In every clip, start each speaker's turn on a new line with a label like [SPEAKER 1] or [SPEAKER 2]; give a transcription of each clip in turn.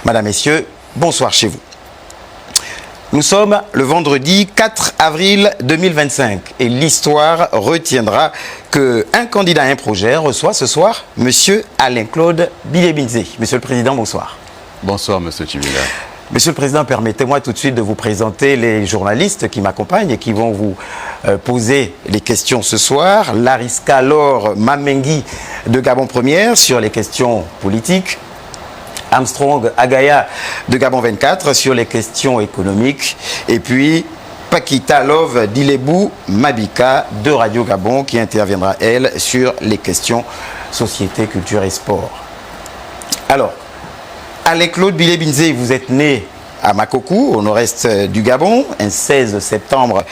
[SPEAKER 1] Madame, Messieurs, bonsoir chez vous. Nous sommes le vendredi 4 avril 2025 et l'histoire retiendra qu'un candidat à un projet reçoit ce soir Monsieur Alain-Claude Bilebinze. Monsieur le Président, bonsoir.
[SPEAKER 2] Bonsoir, Monsieur Chimila.
[SPEAKER 1] Monsieur le Président, permettez-moi tout de suite de vous présenter les journalistes qui m'accompagnent et qui vont vous poser les questions ce soir. Lariska Laure Mamengi de Gabon Première sur les questions politiques. Armstrong Agaya de Gabon 24 sur les questions économiques. Et puis Pakita Love Dilebou Mabika de Radio Gabon qui interviendra, elle, sur les questions société, culture et sport. Alors, Alain-Claude Bilebinze, vous êtes né à Makoko, au nord-est du Gabon, un 16 septembre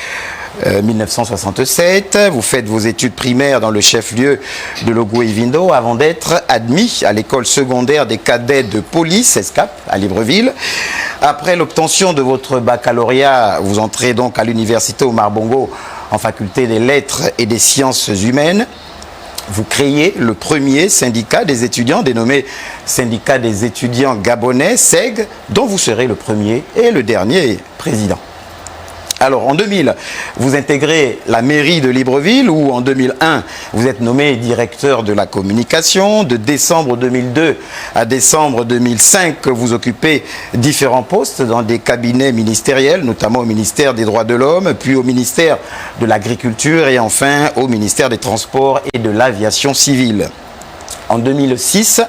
[SPEAKER 1] 1967. Vous faites vos études primaires dans le chef-lieu de Logoué-Vindo avant d'être admis à l'école secondaire des cadets de police, ESCAP, à Libreville. Après l'obtention de votre baccalauréat, vous entrez donc à l'université Omar Bongo en faculté des lettres et des sciences humaines. Vous créez le premier syndicat des étudiants, dénommé Syndicat des étudiants gabonais, SEG, dont vous serez le premier et le dernier président. Alors, en 2000, vous intégrez la mairie de Libreville, où en 2001, vous êtes nommé directeur de la communication. De décembre 2002 à décembre 2005, vous occupez différents postes dans des cabinets ministériels, notamment au ministère des Droits de l'Homme, puis au ministère de l'Agriculture et enfin au ministère des Transports et de l'Aviation civile. En 2006,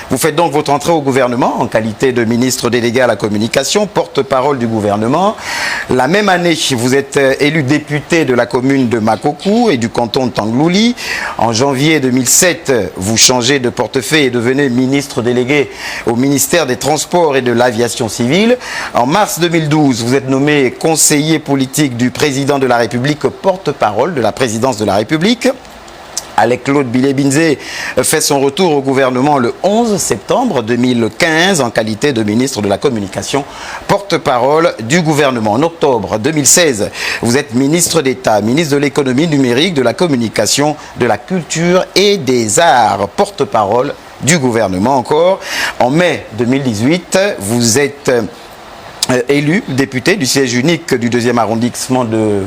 [SPEAKER 1] vous faites donc votre entrée au gouvernement en qualité de ministre délégué à la communication, porte-parole du gouvernement. La même année, vous êtes élu député de la commune de Makoko et du canton de Tanglouli. En janvier 2007, vous changez de portefeuille et devenez ministre délégué au ministère des Transports et de l'Aviation civile. En mars 2012, vous êtes nommé conseiller politique du président de la République, porte-parole de la présidence de la République. Alain-Claude Bilebinze fait son retour au gouvernement le 11 septembre 2015 en qualité de ministre de la Communication, porte-parole du gouvernement. En octobre 2016, vous êtes ministre d'État, ministre de l'économie numérique, de la communication, de la culture et des arts, porte-parole du gouvernement encore. En mai 2018, vous êtes élu député du siège unique du 2e arrondissement de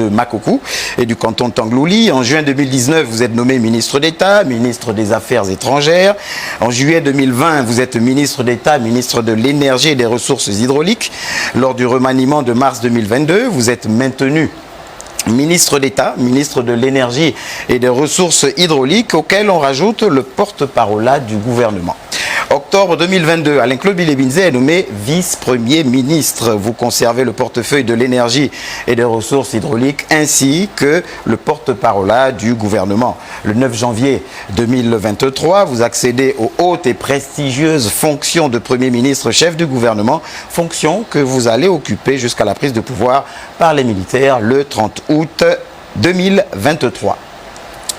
[SPEAKER 1] Makoko et du canton de Tanglouli. En juin 2019, vous êtes nommé ministre d'État, ministre des Affaires étrangères. En juillet 2020, vous êtes ministre d'État, ministre de l'Énergie et des Ressources hydrauliques. Lors du remaniement de mars 2022, vous êtes maintenu ministre d'État, ministre de l'Énergie et des Ressources hydrauliques, auquel on rajoute le porte-parole du gouvernement. Octobre 2022, Alain-Claude Bilebinze est nommé vice-premier ministre. Vous conservez le portefeuille de l'énergie et des ressources hydrauliques ainsi que le porte-parole du gouvernement. Le 9 janvier 2023, vous accédez aux hautes et prestigieuses fonctions de Premier ministre chef du gouvernement, fonctions que vous allez occuper jusqu'à la prise de pouvoir par les militaires le 30 août 2023.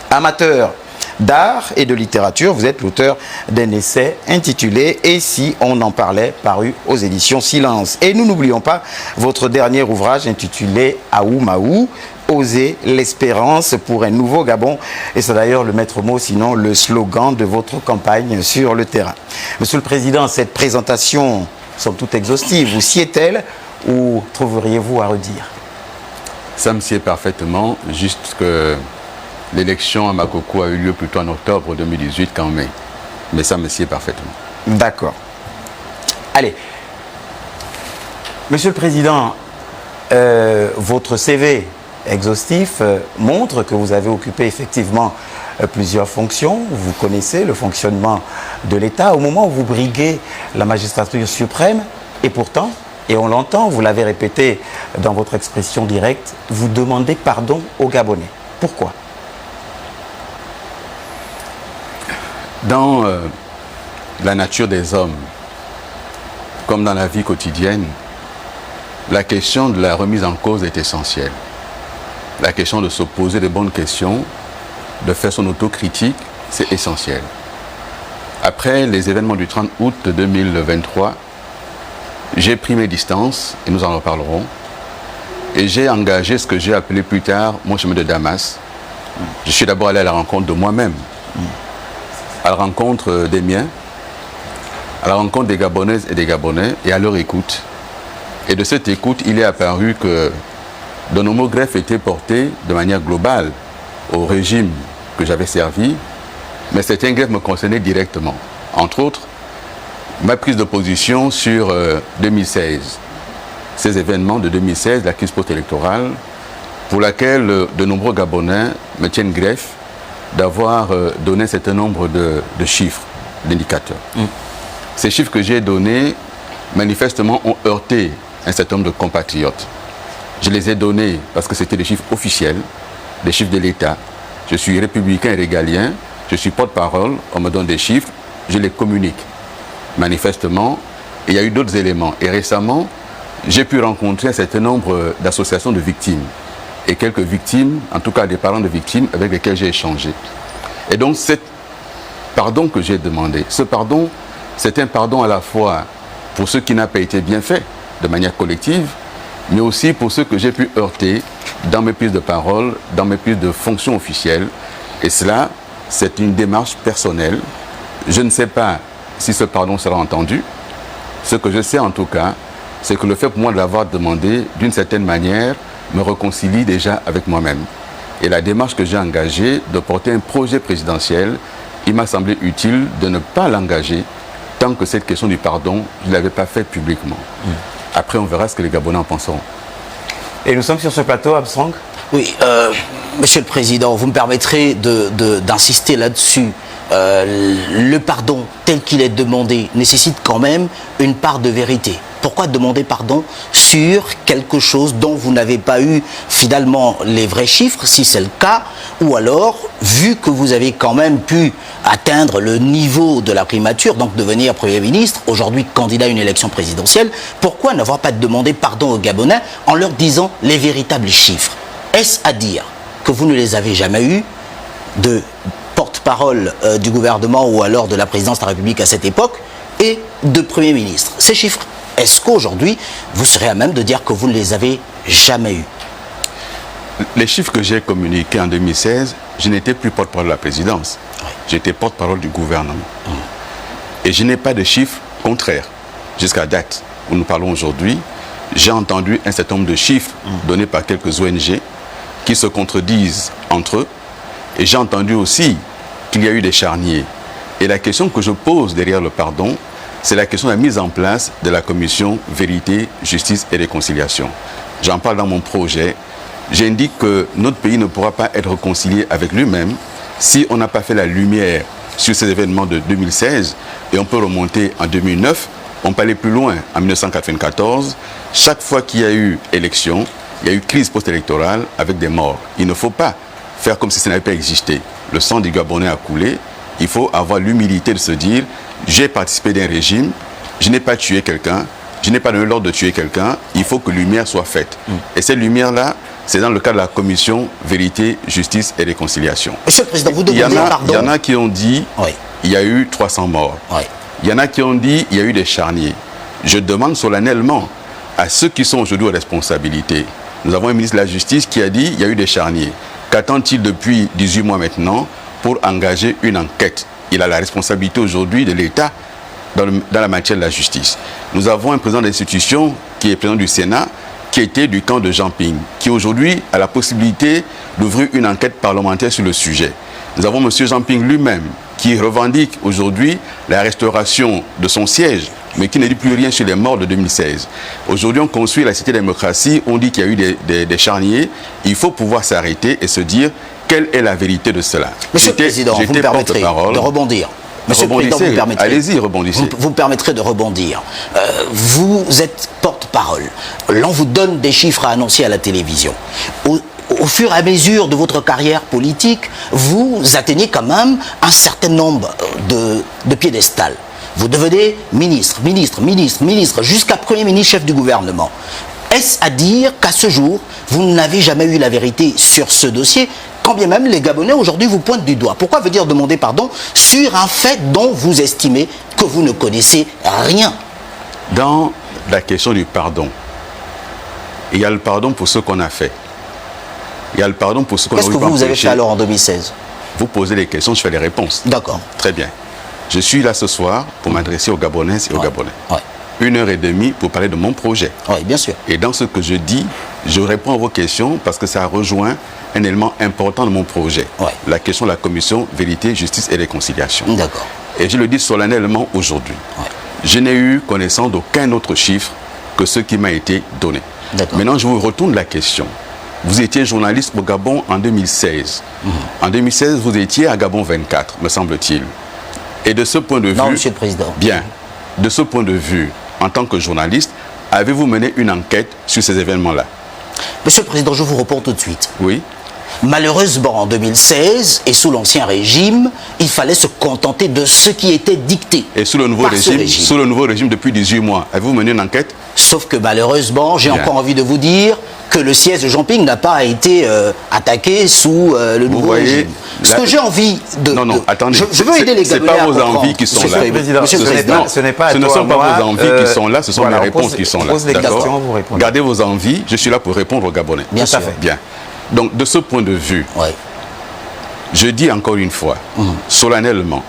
[SPEAKER 1] Amateur d'art et de littérature, vous êtes l'auteur d'un essai intitulé « Et si on en parlait » paru aux éditions Silence. Et nous n'oublions pas votre dernier ouvrage intitulé « Aou Maou », Oser l'espérance pour un nouveau Gabon. Et c'est d'ailleurs le maître mot, sinon le slogan de votre campagne sur le terrain. Monsieur le Président, cette présentation, somme toute exhaustive, vous sied-elle ou trouveriez-vous à redire?
[SPEAKER 2] Ça me sied parfaitement, juste que l'élection à Makoko a eu lieu plutôt en octobre 2018 qu'en mai. Mais ça me sied parfaitement.
[SPEAKER 1] D'accord. Allez. Monsieur le Président, votre CV exhaustif montre que vous avez occupé effectivement plusieurs fonctions. Vous connaissez le fonctionnement de l'État au moment où vous briguez la magistrature suprême. Et pourtant, et on l'entend, vous l'avez répété dans votre expression directe, vous demandez pardon aux Gabonais. Pourquoi ?
[SPEAKER 2] Dans la nature des hommes, comme dans la vie quotidienne, la question de la remise en cause est essentielle. La question de se poser de bonnes questions, de faire son autocritique, c'est essentiel. Après les événements du 30 août 2023, j'ai pris mes distances, et nous en reparlerons, et j'ai engagé ce que j'ai appelé plus tard mon chemin de Damas. Je suis d'abord allé à la rencontre de moi-même, à la rencontre des miens, à la rencontre des Gabonaises et des Gabonais et à leur écoute. Et de cette écoute, il est apparu que de nombreux greffes étaient portés de manière globale au régime que j'avais servi, mais certains greffes me concernaient directement. Entre autres, ma prise de position sur 2016, ces événements de 2016, la crise post-électorale, pour laquelle de nombreux Gabonais me tiennent greffe d'avoir donné un certain nombre de chiffres, d'indicateurs. Ces chiffres que j'ai donnés, manifestement, ont heurté un certain nombre de compatriotes. Je les ai donnés parce que c'était des chiffres officiels, des chiffres de l'État. Je suis républicain et régalien, je suis porte-parole, on me donne des chiffres, je les communique. Manifestement, il y a eu d'autres éléments. Et récemment, j'ai pu rencontrer un certain nombre d'associations de victimes. Et quelques victimes, en tout cas des parents de victimes avec lesquels j'ai échangé. Et donc, ce pardon que j'ai demandé, ce pardon, c'est un pardon à la fois pour ce qui n'a pas été bien fait de manière collective, mais aussi pour ce que j'ai pu heurter dans mes prises de parole, dans mes prises de fonctions officielles. Et cela, c'est une démarche personnelle. Je ne sais pas si ce pardon sera entendu. Ce que je sais en tout cas, c'est que le fait pour moi de l'avoir demandé, d'une certaine manière, me réconcilie déjà avec moi-même. Et la démarche que j'ai engagée de porter un projet présidentiel, il m'a semblé utile de ne pas l'engager tant que cette question du pardon, je ne l'avais pas fait publiquement. Après, on verra ce que les Gabonais en penseront.
[SPEAKER 1] Et nous sommes sur ce plateau, Armstrong.
[SPEAKER 3] Oui, Monsieur le Président, vous me permettrez d'insister là-dessus. Le pardon tel qu'il est demandé nécessite quand même une part de vérité. Pourquoi demander pardon sur quelque chose dont vous n'avez pas eu finalement les vrais chiffres, si c'est le cas, ou alors, vu que vous avez quand même pu atteindre le niveau de la primature, donc devenir Premier ministre, aujourd'hui candidat à une élection présidentielle, pourquoi n'avoir pas demandé pardon aux Gabonais en leur disant les véritables chiffres? Est-ce à dire que vous ne les avez jamais eus de porte-parole du gouvernement ou alors de la présidence de la République à cette époque et de Premier ministre? Ces chiffres, est-ce qu'aujourd'hui, vous serez à même de dire que vous ne les avez jamais eus?
[SPEAKER 2] Les chiffres que j'ai communiqués en 2016, je n'étais plus porte-parole de la présidence. J'étais porte-parole du gouvernement. Et je n'ai pas de chiffres contraires. Jusqu'à date où nous parlons aujourd'hui, j'ai entendu un certain nombre de chiffres donnés par quelques ONG qui se contredisent entre eux. Et j'ai entendu aussi qu'il y a eu des charniers. Et la question que je pose derrière le pardon, c'est la question de la mise en place de la commission Vérité, Justice et Réconciliation. J'en parle dans mon projet. J'indique que notre pays ne pourra pas être réconcilié avec lui-même si on n'a pas fait la lumière sur ces événements de 2016. Et on peut remonter en 2009, on peut aller plus loin en 1994. Chaque fois qu'il y a eu élection, il y a eu crise post-électorale avec des morts. Il ne faut pas faire comme si ça n'avait pas existé. Le sang des Gabonais a coulé. Il faut avoir l'humilité de se dire, j'ai participé d'un régime, je n'ai pas tué quelqu'un, je n'ai pas donné l'ordre de tuer quelqu'un, il faut que lumière soit faite. Et cette lumière-là, c'est dans le cadre de la commission Vérité, Justice et Réconciliation.
[SPEAKER 3] Monsieur le Président, vous demandez pardon.
[SPEAKER 2] Il y en a qui ont dit, il y a eu 300 morts. Il y en a qui ont dit, il y a eu des charniers. Je demande solennellement à ceux qui sont aujourd'hui aux responsabilités. Nous avons un ministre de la Justice qui a dit, il y a eu des charniers. Qu'attend-il depuis 18 mois maintenant pour engager une enquête? Il a la responsabilité aujourd'hui de l'État dans la matière de la justice. Nous avons un président d'institution qui est président du Sénat, qui était du camp de Jean Ping, qui aujourd'hui a la possibilité d'ouvrir une enquête parlementaire sur le sujet. Nous avons M. Jean Ping lui-même, qui revendique aujourd'hui la restauration de son siège, mais qui ne dit plus rien sur les morts de 2016. Aujourd'hui, on construit la cité-démocratie, on dit qu'il y a eu des charniers. Il faut pouvoir s'arrêter et se dire quelle est la vérité de cela.
[SPEAKER 3] Monsieur le Président, vous me permettrez de rebondir. Monsieur le Président, vous me permettrez.
[SPEAKER 2] Allez-y, rebondissez.
[SPEAKER 3] Vous me permettrez de rebondir. Vous êtes porte-parole. L'on vous donne des chiffres à annoncer à la télévision. Au fur et à mesure de votre carrière politique, vous atteignez quand même un certain nombre de piédestals. Vous devenez ministre, jusqu'à Premier ministre, chef du gouvernement. Est-ce à dire qu'à ce jour, vous n'avez jamais eu la vérité sur ce dossier, quand bien même les Gabonais aujourd'hui vous pointent du doigt? Pourquoi veut dire demander pardon sur un fait dont vous estimez que vous ne connaissez rien?
[SPEAKER 2] Dans la question du pardon, il y a le pardon pour ce qu'on a fait. Il y a le pardon pour ce qu'on a fait.
[SPEAKER 3] Qu'est-ce que vous avez fait alors en 2016?
[SPEAKER 2] Vous posez les questions, je fais les réponses.
[SPEAKER 3] D'accord.
[SPEAKER 2] Très bien. Je suis là ce soir pour m'adresser aux Gabonaises et aux Gabonais. 1h30 pour parler de mon projet.
[SPEAKER 3] Oui, bien sûr.
[SPEAKER 2] Et dans ce que je dis, je réponds à vos questions parce que ça rejoint un élément important de mon projet. La question de la commission Vérité, Justice et Réconciliation.
[SPEAKER 3] D'accord.
[SPEAKER 2] Et je le dis solennellement aujourd'hui. Je n'ai eu connaissance d'aucun autre chiffre que ce qui m'a été donné. Maintenant, je vous retourne la question. Vous étiez journaliste au Gabon en 2016. En 2016, vous étiez à Gabon 24, me semble-t-il. Et de ce point de vue...
[SPEAKER 3] Non, Monsieur le Président.
[SPEAKER 2] Bien. De ce point de vue, en tant que journaliste, avez-vous mené une enquête sur ces événements-là?
[SPEAKER 3] Monsieur le Président, je vous réponds tout de suite.
[SPEAKER 2] Oui.
[SPEAKER 3] Malheureusement, en 2016 et sous l'Ancien Régime, il fallait se contenter de ce qui était dicté.
[SPEAKER 2] Et sous le nouveau régime, depuis 18 mois, avez-vous mené une enquête?
[SPEAKER 3] Sauf que malheureusement, j'ai encore envie de vous dire que le siège de Jean-Ping n'a pas été attaqué sous le nouveau régime. Ce que j'ai envie de...
[SPEAKER 2] Non, attendez.
[SPEAKER 3] Je veux aider les Gabonais à comprendre.
[SPEAKER 2] Ce n'est pas vos envies qui sont là.
[SPEAKER 1] Monsieur le Président, ce n'est pas
[SPEAKER 2] ce ne sont pas vos envies qui sont là, ce sont mes réponses qui sont là. Gardez vos envies, je suis là pour répondre aux Gabonais.
[SPEAKER 3] Bien sûr.
[SPEAKER 2] Bien. Donc, de ce point de vue, je dis encore une fois, solennellement,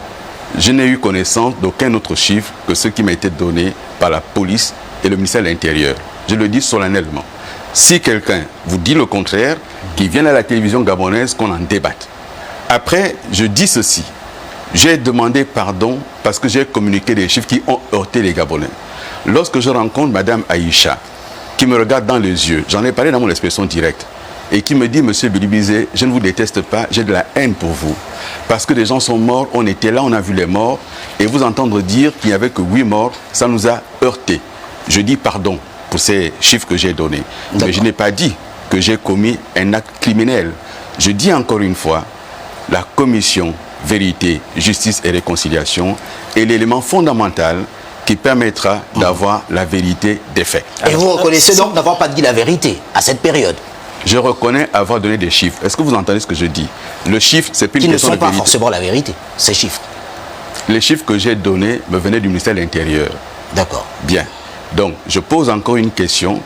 [SPEAKER 2] je n'ai eu connaissance d'aucun autre chiffre que ce qui m'a été donné par la police et le ministère de l'Intérieur. Je le dis solennellement. Si quelqu'un vous dit le contraire, qu'il vienne à la télévision gabonaise, qu'on en débatte. Après, je dis ceci. J'ai demandé pardon parce que j'ai communiqué des chiffres qui ont heurté les Gabonais. Lorsque je rencontre Madame Aïcha, qui me regarde dans les yeux, j'en ai parlé dans mon expression directe, et qui me dit, Monsieur Bilibizé, je ne vous déteste pas, j'ai de la haine pour vous. Parce que des gens sont morts, on était là, on a vu les morts, et vous entendre dire qu'il n'y avait que 8 morts, ça nous a heurtés. Je dis pardon pour ces chiffres que j'ai donnés. Mais je n'ai pas dit que j'ai commis un acte criminel. Je dis encore une fois, la commission Vérité, Justice et Réconciliation est l'élément fondamental qui permettra d'avoir la vérité des faits.
[SPEAKER 3] Et vous reconnaissez donc n'avoir pas dit la vérité à cette période?
[SPEAKER 2] Je reconnais avoir donné des chiffres. Est-ce que vous entendez ce que je dis? Le chiffre, c'est plus une question de vérité.
[SPEAKER 3] Qui ne sont pas forcément la vérité, ces chiffres.
[SPEAKER 2] Les chiffres que j'ai donnés me venaient du ministère de l'Intérieur.
[SPEAKER 3] D'accord.
[SPEAKER 2] Bien. Donc, je pose encore une question.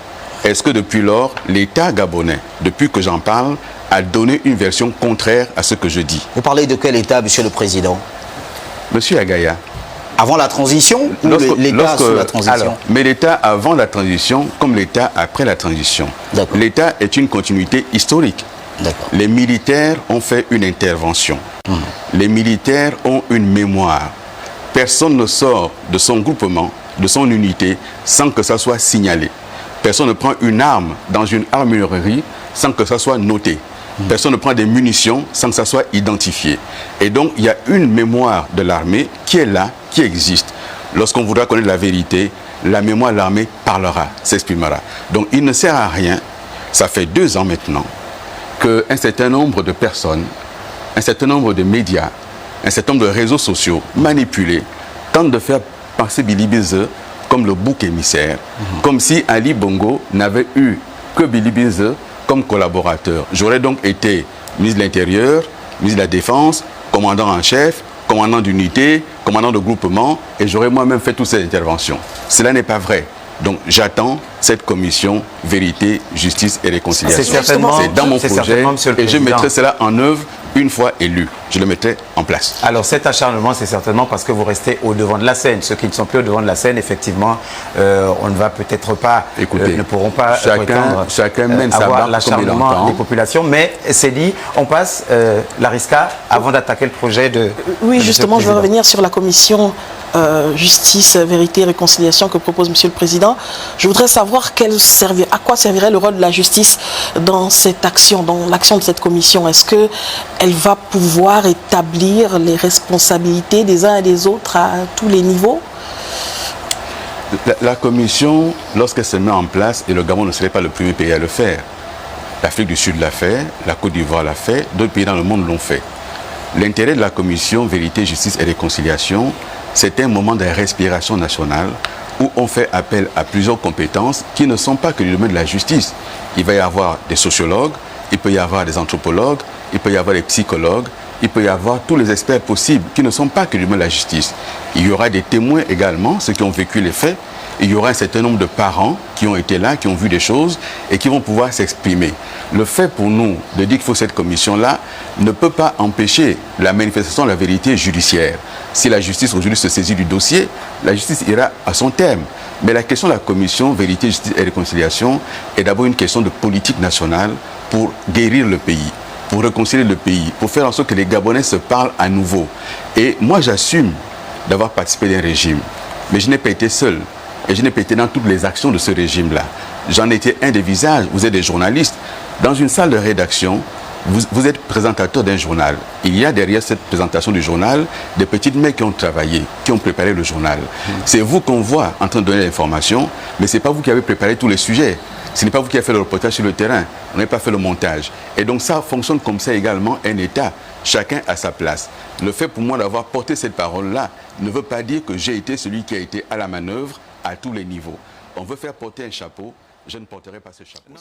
[SPEAKER 2] Est-ce que depuis lors, l'État gabonais, depuis que j'en parle, a donné une version contraire à ce que je dis?
[SPEAKER 3] Vous parlez de quel État, Monsieur le Président?
[SPEAKER 2] Monsieur Agaya.
[SPEAKER 3] Avant la transition ou l'État sous la transition?
[SPEAKER 2] Alors, mais l'État avant la transition, comme l'État après la transition. L'État est une continuité historique. Les militaires ont fait une intervention. Les militaires ont une mémoire. Personne ne sort de son groupement, de son unité, sans que ça soit signalé. Personne ne prend une arme dans une armurerie sans que ça soit noté. Personne ne prend des munitions sans que ça soit identifié. Et donc, il y a une mémoire de l'armée qui est là, qui existe. Lorsqu'on voudra connaître la vérité, la mémoire de l'armée parlera, s'exprimera. Donc, il ne sert à rien, ça fait 2 ans maintenant, qu'un certain nombre de personnes, un certain nombre de médias, un certain nombre de réseaux sociaux manipulés tentent de faire passer Bilibize comme le bouc émissaire, comme si Ali Bongo n'avait eu que Bilibize comme collaborateur. J'aurais donc été ministre de l'Intérieur, ministre de la Défense, commandant en chef, commandant d'unité, commandant de groupement, et j'aurais moi-même fait toutes ces interventions. Cela n'est pas vrai. Donc j'attends cette commission Vérité, Justice et Réconciliation. C'est dans mon projet et je mettrai cela en œuvre une fois élu. Je le mettrai en place.
[SPEAKER 1] Alors cet acharnement, c'est certainement parce que vous restez au devant de la scène. Ceux qui ne sont plus au devant de la scène, effectivement, on ne va peut-être pas, ne pourront pas
[SPEAKER 2] chacun mène
[SPEAKER 1] avoir l'acharnement des populations. Mais c'est dit, on passe Lariska avant d'attaquer le projet de...
[SPEAKER 4] Oui, justement, je veux revenir sur la commission Justice, Vérité et Réconciliation que propose Monsieur le Président. Je voudrais savoir à quoi servirait le rôle de la justice dans cette action, dans l'action de cette commission. Est-ce qu'elle va pouvoir établir les responsabilités des uns et des autres à tous les niveaux?
[SPEAKER 2] La commission, lorsqu'elle se met en place, et le Gabon ne serait pas le premier pays à le faire, l'Afrique du Sud l'a fait, la Côte d'Ivoire l'a fait, d'autres pays dans le monde l'ont fait. L'intérêt de la commission Vérité, Justice et Réconciliation, c'est un moment de respiration nationale où on fait appel à plusieurs compétences qui ne sont pas que du domaine de la justice. Il va y avoir des sociologues, il peut y avoir des anthropologues, il peut y avoir des psychologues, il peut y avoir tous les experts possibles qui ne sont pas que du domaine de la justice. Il y aura des témoins également, ceux qui ont vécu les faits, il y aura un certain nombre de parents qui ont été là, qui ont vu des choses et qui vont pouvoir s'exprimer. Le fait pour nous de dire qu'il faut cette commission-là ne peut pas empêcher la manifestation de la vérité judiciaire. Si la justice aujourd'hui se saisit du dossier, la justice ira à son terme. Mais la question de la commission vérité, justice et réconciliation est d'abord une question de politique nationale pour guérir le pays, pour réconcilier le pays, pour faire en sorte que les Gabonais se parlent à nouveau. Et moi, j'assume d'avoir participé à un régime, mais je n'ai pas été seul. Et je n'ai pas été dans toutes les actions de ce régime-là. J'en étais un des visages. Vous êtes des journalistes. Dans une salle de rédaction, vous êtes présentateur d'un journal. Il y a derrière cette présentation du journal des petites mains qui ont travaillé, qui ont préparé le journal. C'est vous qu'on voit en train de donner l'information, mais ce n'est pas vous qui avez préparé tous les sujets. Ce n'est pas vous qui avez fait le reportage sur le terrain. On n'a pas fait le montage. Et donc ça fonctionne comme ça également, un État. Chacun à sa place. Le fait pour moi d'avoir porté cette parole-là ne veut pas dire que j'ai été celui qui a été à la manœuvre à tous les niveaux. On veut faire porter un chapeau, je ne porterai pas ce chapeau.